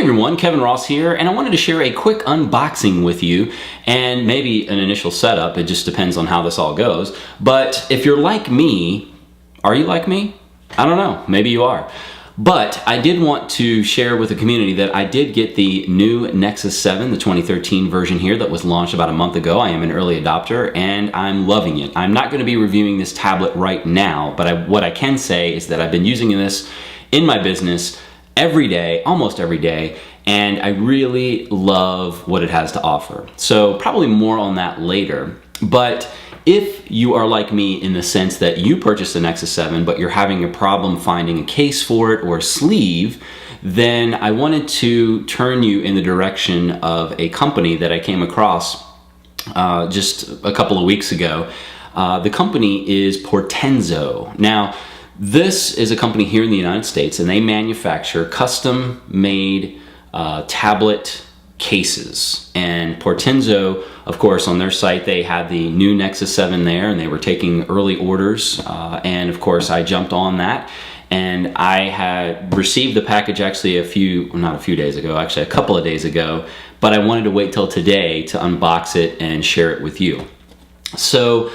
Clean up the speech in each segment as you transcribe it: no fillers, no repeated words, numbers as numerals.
everyone, Kevin Ross here, and I wanted to share a quick unboxing with you and maybe an initial setup. It just depends on how this all goes. But if you're like me, are you like me? I don't know, maybe you are. But I did want to share with the community that I did get the new Nexus 7, the 2013 version here that was launched about a month ago. I am an early adopter and I'm loving it. I'm not going to be reviewing this tablet right now, but what I can say is that I've been using this in my business every day, almost every day, and I really love what it has to offer. So probably more on that later. But if you are like me in the sense that you purchased a Nexus 7, but you're having a problem finding a case for it or a sleeve, then I wanted to turn you in the direction of a company that I came across just a couple of weeks ago. The company is Portenzo. Now, this is a company here in the United States, and they manufacture custom-made tablet cases. And Portenzo, of course, on their site, they had the new Nexus 7 there, and they were taking early orders. And of course, I jumped on that, and I had received the package actually not a few days ago, actually a couple of days ago, but I wanted to wait till today to unbox it and share it with you. So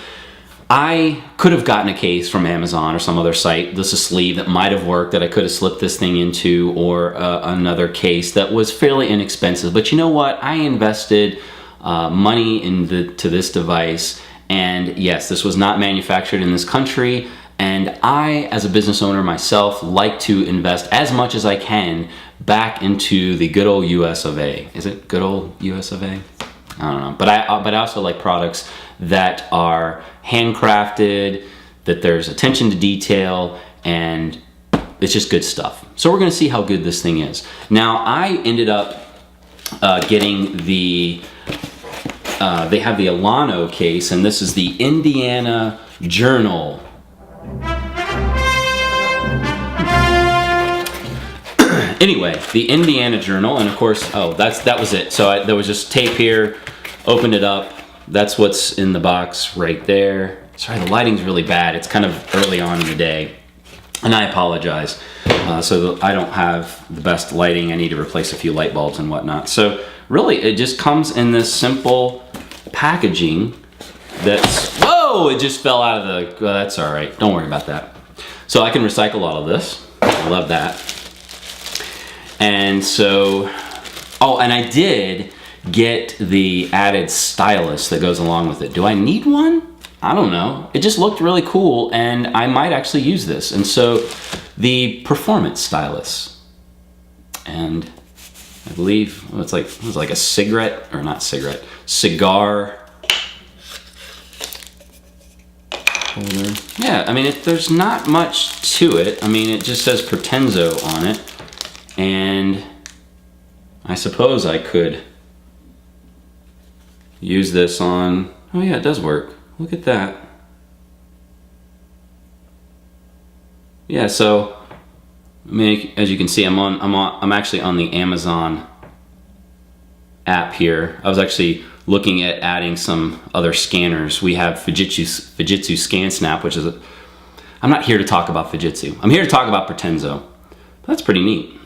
I could have gotten a case from Amazon or some other site. This is a sleeve that might have worked that I could have slipped this thing into, or another case that was fairly inexpensive. But you know what? I invested money into this device, and yes, this was not manufactured in this country. And I, as a business owner myself, like to invest as much as I can back into the good old US of A. Is it good old US of A? I don't know. But I also like products that are handcrafted, that there's attention to detail, and it's just good stuff. So we're gonna see how good this thing is. Now, I ended up getting the, they have the Alano case, and this is the Indiana Journal. Anyway, the Indiana Journal, and of course, that was it. So there was just tape here, opened it up. That's what's in the box right there. Sorry, the lighting's really bad. It's kind of early on in the day, and I apologize. So I don't have the best lighting. I need to replace a few light bulbs and whatnot. So really, it just comes in this simple packaging that's, whoa, it just fell out of the, well, that's all right. Don't worry about that. So I can recycle all of this. I love that. And so, oh, and I did get the added stylus that goes along with it. Do I need one? I don't know. It just looked really cool, and I might actually use this. And so the performance stylus, and I believe it was like a cigarette, or not cigarette, cigar holder. Yeah, I mean, there's not much to it. I mean, it just says Portenzo on it, and I suppose I could use this on, oh yeah, it does work. Look at that. Yeah, so I mean, as you can see, I'm actually on the Amazon app here. I was actually looking at adding some other scanners. We have Fujitsu ScanSnap, which is I'm not here to talk about Fujitsu. I'm here to talk about Portenzo. That's pretty neat.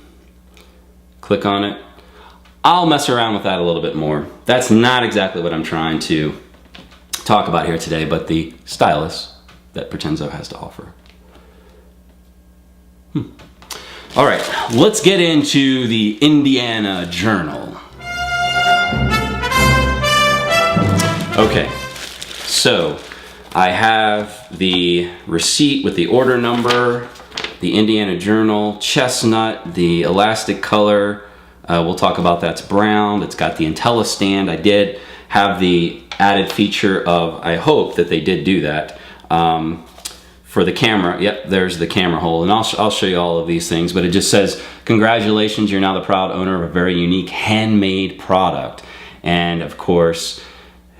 Click on it. I'll mess around with that a little bit more. That's not exactly what I'm trying to talk about here today, but the stylus that Portenzo has to offer. All right, let's get into the Indiana Journal. Okay, so I have the receipt with the order number, the Indiana Journal, chestnut, the elastic color. We'll talk about that's brown. It's got the IntelliStand. I did have the added feature of, I hope that they did do that, for the camera. Yep, there's the camera hole, and I'll show you all of these things, but it just says, congratulations, you're now the proud owner of a very unique handmade product. And of course,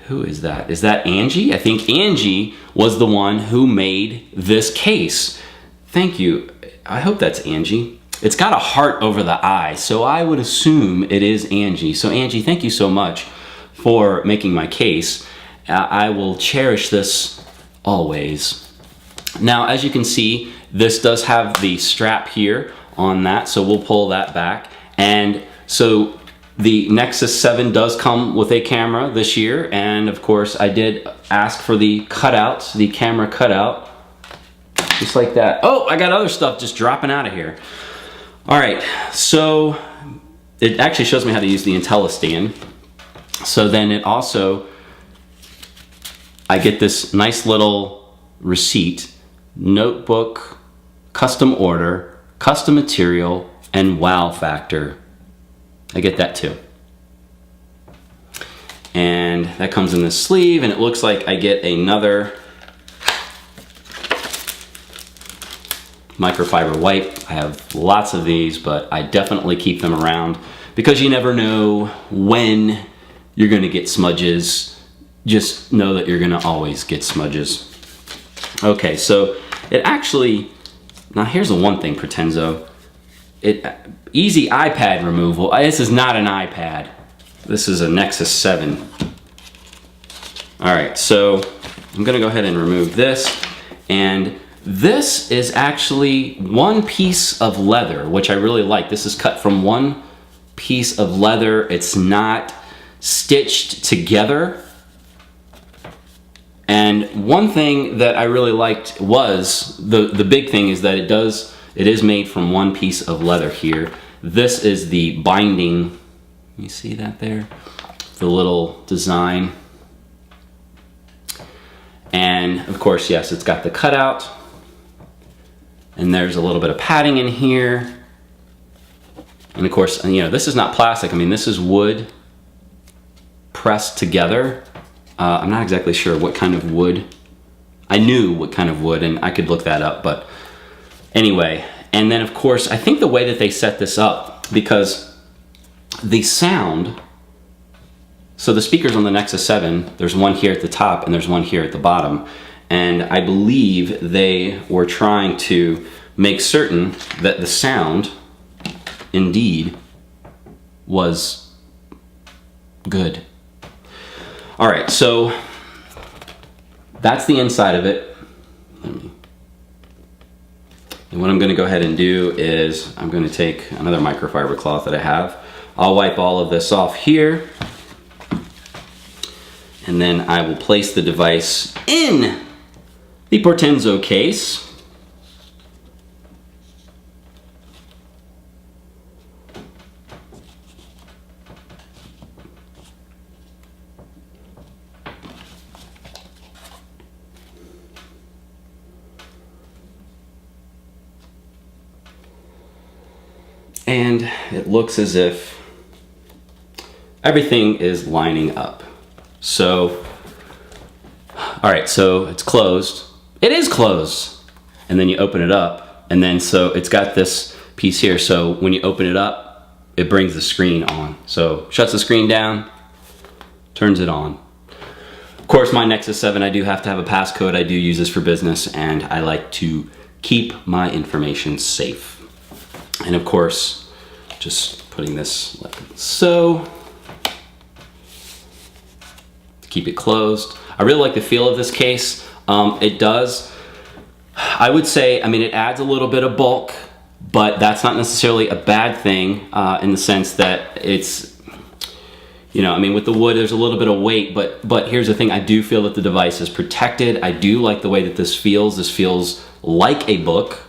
who is that? Is that Angie? I think Angie was the one who made this case. Thank you. I hope that's Angie. It's got a heart over the eye, so I would assume it is Angie. So Angie, thank you so much for making my case. I will cherish this always. Now, as you can see, this does have the strap here on that, so we'll pull that back. And so the Nexus 7 does come with a camera this year, and of course I did ask for the cutout, the camera cutout, just like that. Oh, I got other stuff just dropping out of here. All right, so it actually shows me how to use the IntelliStand. So then it also, I get this nice little receipt, notebook, custom order, custom material, and wow factor. I get that too. And that comes in this sleeve, and it looks like I get another microfiber wipe. I have lots of these, but I definitely keep them around because you never know when you're gonna get smudges. Just know that you're gonna always get smudges. Okay, so it actually, now here's the one thing, Portenzo. Easy iPad removal. This is not an iPad. This is a Nexus 7. All right, so I'm gonna go ahead and remove this. And this is actually one piece of leather, which I really like. This is cut from one piece of leather. It's not stitched together. And one thing that I really liked was, the big thing is that it is made from one piece of leather here. This is the binding, you see that there? The little design. And of course, yes, it's got the cutout. And there's a little bit of padding in here. And of course, you know, this is not plastic. I mean, this is wood pressed together. I'm not exactly sure what kind of wood. I knew what kind of wood, and I could look that up, but anyway. And then of course, I think the way that they set this up, because the sound, so the speakers on the Nexus 7, there's one here at the top and there's one here at the bottom. And I believe they were trying to make certain that the sound indeed was good. All right, so that's the inside of it. And what I'm gonna go ahead and do is I'm gonna take another microfiber cloth that I have. I'll wipe all of this off here. And then I will place the device in the Portenzo case. And it looks as if everything is lining up. So, all right, so it's closed. It is closed. And then you open it up, and then so it's got this piece here. So when you open it up, it brings the screen on. So shuts the screen down, turns it on. Of course, my Nexus 7, I do have to have a passcode. I do use this for business, and I like to keep my information safe. And of course, just putting this like so. Keep it closed. I really like the feel of this case. It does, I would say, I mean, it adds a little bit of bulk, but that's not necessarily a bad thing in the sense that it's, you know, I mean, with the wood, there's a little bit of weight, but here's the thing. I do feel that the device is protected. I do like the way that this feels. This feels like a book.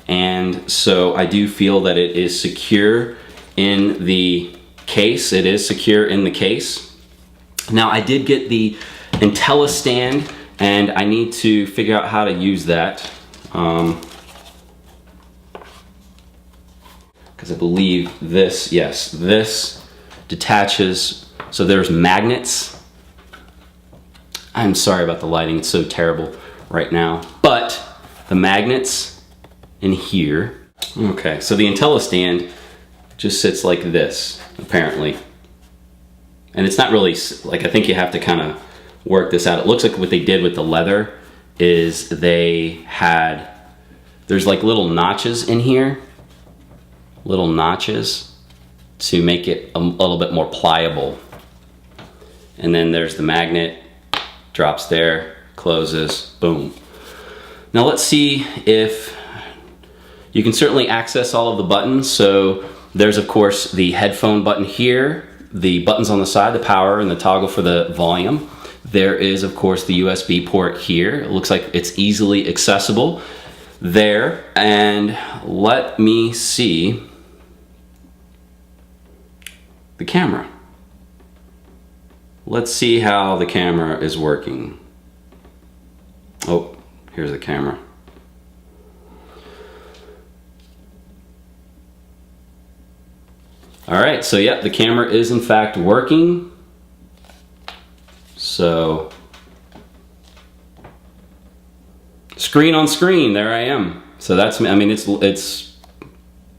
And so I do feel that it is secure in the case. It is secure in the case. Now I did get the IntelliStand, and I need to figure out how to use that. Because I believe this, yes, this detaches. So there's magnets. I'm sorry about the lighting, it's so terrible right now. But the magnets in here. Okay, so the IntelliStand just sits like this, apparently. And it's not really, like, I think you have to kind of work this out. It looks like what they did with the leather is they had, there's like little notches in here, little notches to make it a little bit more pliable. And then there's the magnet, drops there, closes, boom. Now let's see if, you can certainly access all of the buttons. So There's of course the headphone button here, the buttons on the side, the power and the toggle for the volume. There is of course the USB port here. It looks like it's easily accessible there. And let me see the camera. Let's see how the camera is working. Oh, here's the camera. All right, so yeah, the camera is in fact working. So, screen on screen, there I am. So that's, I mean, it's,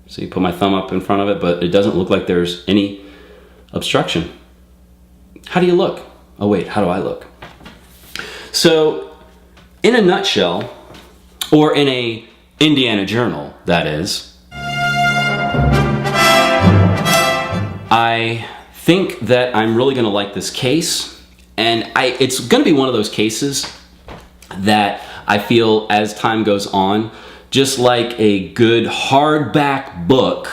so you put my thumb up in front of it, but it doesn't look like there's any obstruction. How do you look? Oh wait, how do I look? So, in a nutshell, or in a Indiana journal, that is, I think that I'm really gonna like this case, and it's gonna be one of those cases that I feel as time goes on, just like a good hardback book,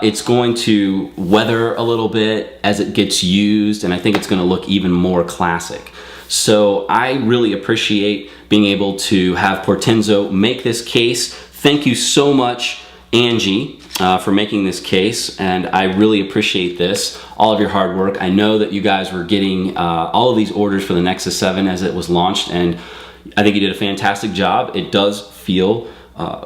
it's going to weather a little bit as it gets used, and I think it's gonna look even more classic. So I really appreciate being able to have Portenzo make this case. Thank you so much, Angie, for making this case, and I really appreciate this, all of your hard work. I know that you guys were getting all of these orders for the Nexus 7 as it was launched, and I think you did a fantastic job. It does feel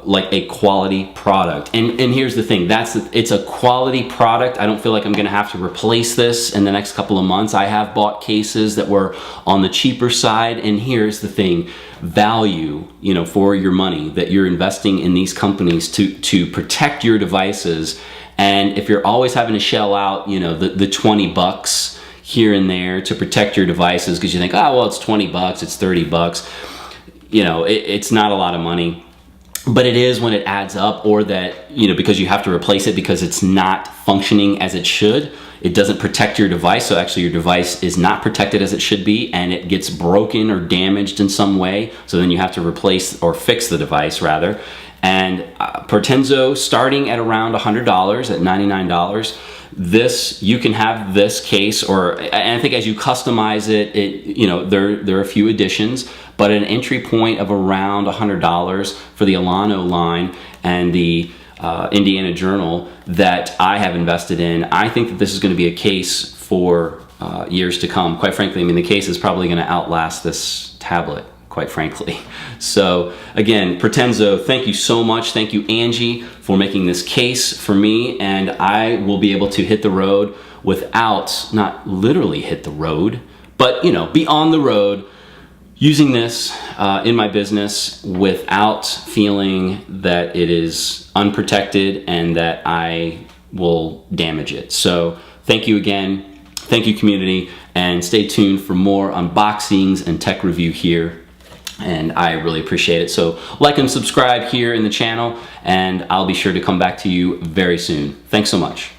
like a quality product, and here's the thing, it's a quality product. I don't feel like I'm gonna have to replace this in the next couple of months. I have bought cases that were on the cheaper side, and here's the thing, value, you know, for your money that you're investing in these companies to protect your devices. And if you're always having to shell out, you know, the 20 bucks here and there to protect your devices because you think, oh well, it's 20 bucks, it's 30 bucks, you know, it's not a lot of money. But it is when it adds up, or that, you know, because you have to replace it because it's not functioning as it should. It doesn't protect your device, so actually your device is not protected as it should be, and it gets broken or damaged in some way, so then you have to replace or fix the device rather. And Portenzo starting at around $100, at $99, this, you can have this case, or, and I think as you customize it, you know, there are a few additions, but an entry point of around $100 for the Alano line and the Indiana Journal that I have invested in. I think that this is going to be a case for years to come. Quite frankly, I mean, the case is probably going to outlast this tablet, quite frankly. So again, Portenzo, thank you so much. Thank you, Angie, for making this case for me, and I will be able to hit the road without, not literally hit the road, but, you know, be on the road using this in my business without feeling that it is unprotected and that I will damage it. So thank you again. Thank you, community, and stay tuned for more unboxings and tech review here. And I really appreciate it. So like and subscribe here in the channel, and I'll be sure to come back to you very soon. Thanks so much.